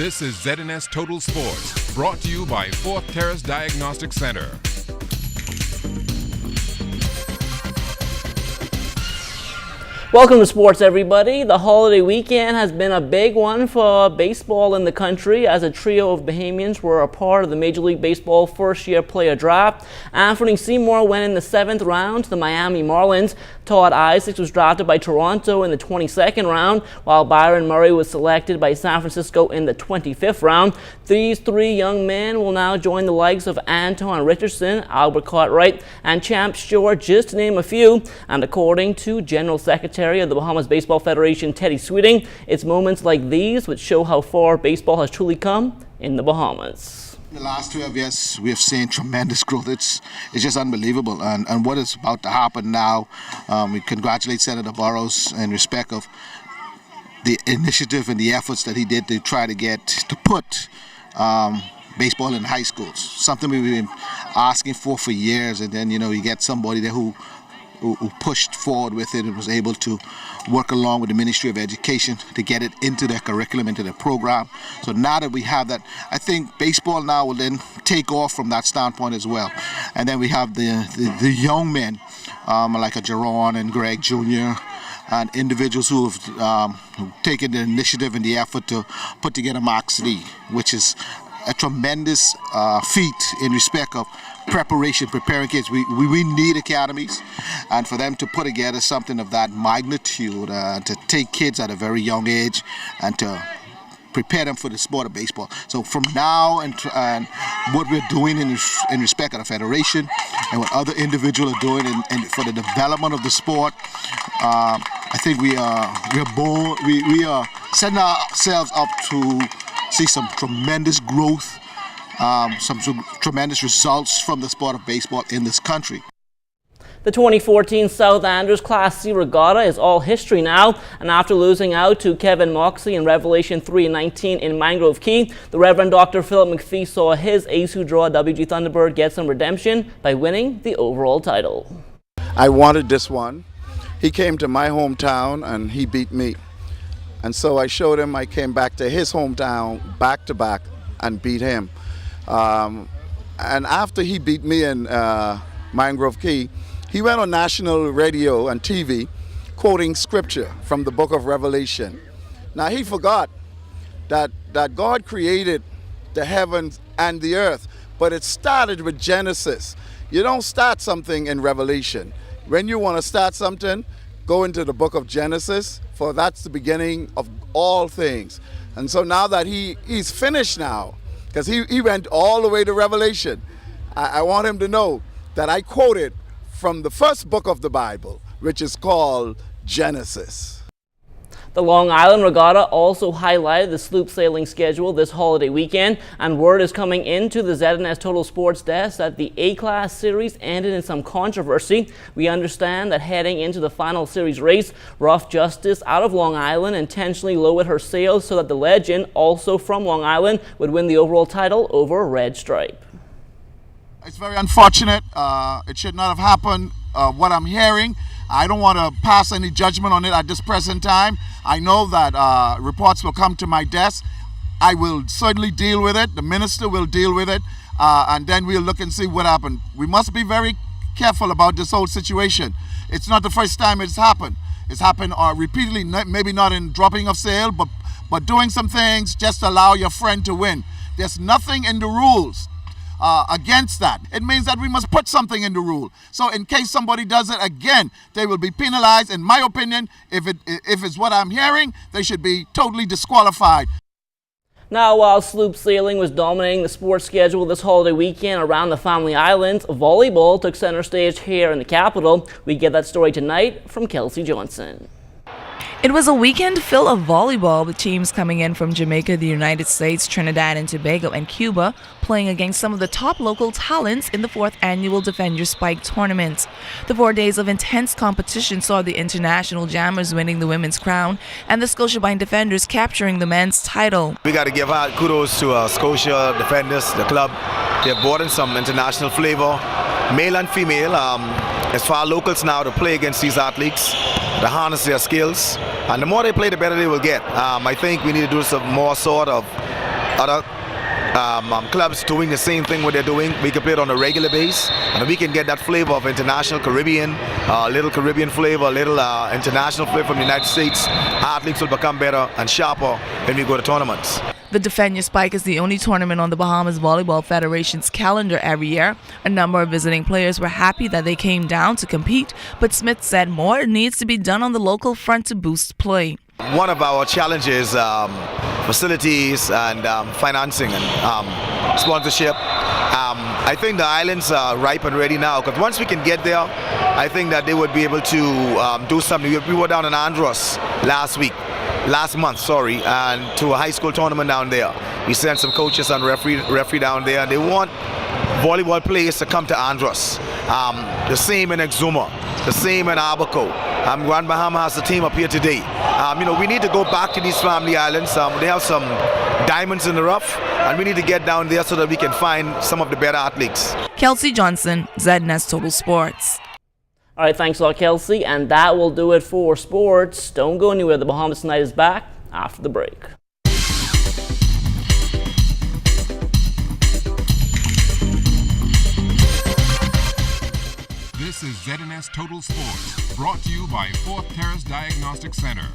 This is ZNS Total Sports, brought to you by Fourth Terrace Diagnostic Center. Welcome to sports, everybody. The holiday weekend has been a big one for baseball in the country as a trio of Bahamians were a part of the Major League Baseball first-year player draft. Anthony Seymour went in the 7th round to the Miami Marlins. Todd Isaacs was drafted by Toronto in the 22nd round, while Byron Murray was selected by San Francisco in the 25th round. These three young men will now join the likes of Anton Richardson, Albert Cartwright, and Champ Stewart, just to name a few. And according to General Secretary of the Bahamas Baseball Federation, Teddy Sweeting, it's moments like these which show how far baseball has truly come in the Bahamas. In the last 12 years, we have seen tremendous growth. It's just unbelievable. And what is about to happen now, we congratulate Senator Burrows in respect of the initiative and the efforts that he did to try to put baseball in high schools. Something we've been asking for years. And then, you get somebody there who pushed forward with it and was able to work along with the Ministry of Education to get it into their curriculum, into their program. So now that we have that, I think baseball now will then take off from that standpoint as well. And then we have the young men like a Jerron and Greg Jr., and individuals who have taken the initiative and the effort to put together Max Lee, which is a tremendous feat in respect of preparing kids. We need academies, and for them to put together something of that magnitude, to take kids at a very young age and to prepare them for the sport of baseball. So from now and what we're doing in respect of the federation and what other individuals are doing and for the development of the sport, I think we are setting ourselves up to see some tremendous growth, some tremendous results from the sport of baseball in this country. The 2014 South Andrews Class C Regatta is all history now, and after losing out to Kevin Moxley in Revelation 3:19 in Mangrove Key, the Reverend Dr. Philip McPhee saw his ace who draw WG Thunderbird get some redemption by winning the overall title. I wanted this one. He came to my hometown and he beat me. And so I showed him I came back to his hometown back-to-back and beat him. And after he beat me in Mangrove Key, he went on national radio and TV quoting scripture from the book of Revelation. Now he forgot that God created the heavens and the earth, but it started with Genesis. You don't start something in Revelation. When you want to start something, go into the book of Genesis, for that's the beginning of all things. And so now that he's finished now, because he went all the way to Revelation, I want him to know that I quoted from the first book of the Bible, which is called Genesis. The Long Island Regatta also highlighted the sloop sailing schedule this holiday weekend, and word is coming into the ZNS Total Sports desk that the A-Class Series ended in some controversy. We understand that heading into the final series race, Rough Justice out of Long Island intentionally lowered her sails so that the legend, also from Long Island, would win the overall title over Red Stripe. It's very unfortunate. It should not have happened. What I'm hearing, I don't want to pass any judgment on it at this present time. I know that reports will come to my desk. I will certainly deal with it. The minister will deal with it. And then we'll look and see what happened. We must be very careful about this whole situation. It's not the first time it's happened. It's happened repeatedly, maybe not in dropping of sail, but doing some things just to allow your friend to win. There's nothing in the rules against that. It means that we must put something in the rule. So in case somebody does it again, they will be penalized. In my opinion, if it's what I'm hearing, they should be totally disqualified. Now, while sloop sailing was dominating the sports schedule this holiday weekend around the Family Islands, volleyball took center stage here in the capital. We get that story tonight from Kelsey Johnson. It was a weekend full of volleyball, with teams coming in from Jamaica, the United States, Trinidad and Tobago, and Cuba, playing against some of the top local talents in the 4th annual Defender Spike tournament. The 4 days of intense competition saw the International Jammers winning the women's crown and the Scotiabank Defenders capturing the men's title. We got to give out kudos to Scotia Defenders, the club. They've brought in some international flavor, male and female. It's for our locals now to play against these athletes, to harness their skills. And the more they play, the better they will get. I think we need to do some more sort of other clubs doing the same thing what they're doing. We can play it on a regular base, and we can get that flavor of international Caribbean, little Caribbean flavor, little international flavor from the United States. Athletes will become better and sharper when we go to tournaments. The Defender Spike is the only tournament on the Bahamas Volleyball Federation's calendar every year. A number of visiting players were happy that they came down to compete, but Smith said more needs to be done on the local front to boost play. One of our challenges, facilities and financing and sponsorship. I think the islands are ripe and ready now, because once we can get there, I think that they would be able to do something. We were down in Andros last month, and to a high school tournament down there. We sent some coaches and referee down there, and they want volleyball players to come to Andros. The same in Exuma, the same in Abaco. Grand Bahama has a team up here today. We need to go back to these family islands. They have some diamonds in the rough, and we need to get down there so that we can find some of the better athletes. Kelsey Johnson, ZNS Total Sports. All right, thanks a lot, Kelsey. And that will do it for sports. Don't go anywhere. The Bahamas Tonight is back after the break. This is ZNS Total Sports, brought to you by Fourth Terrace Diagnostic Center.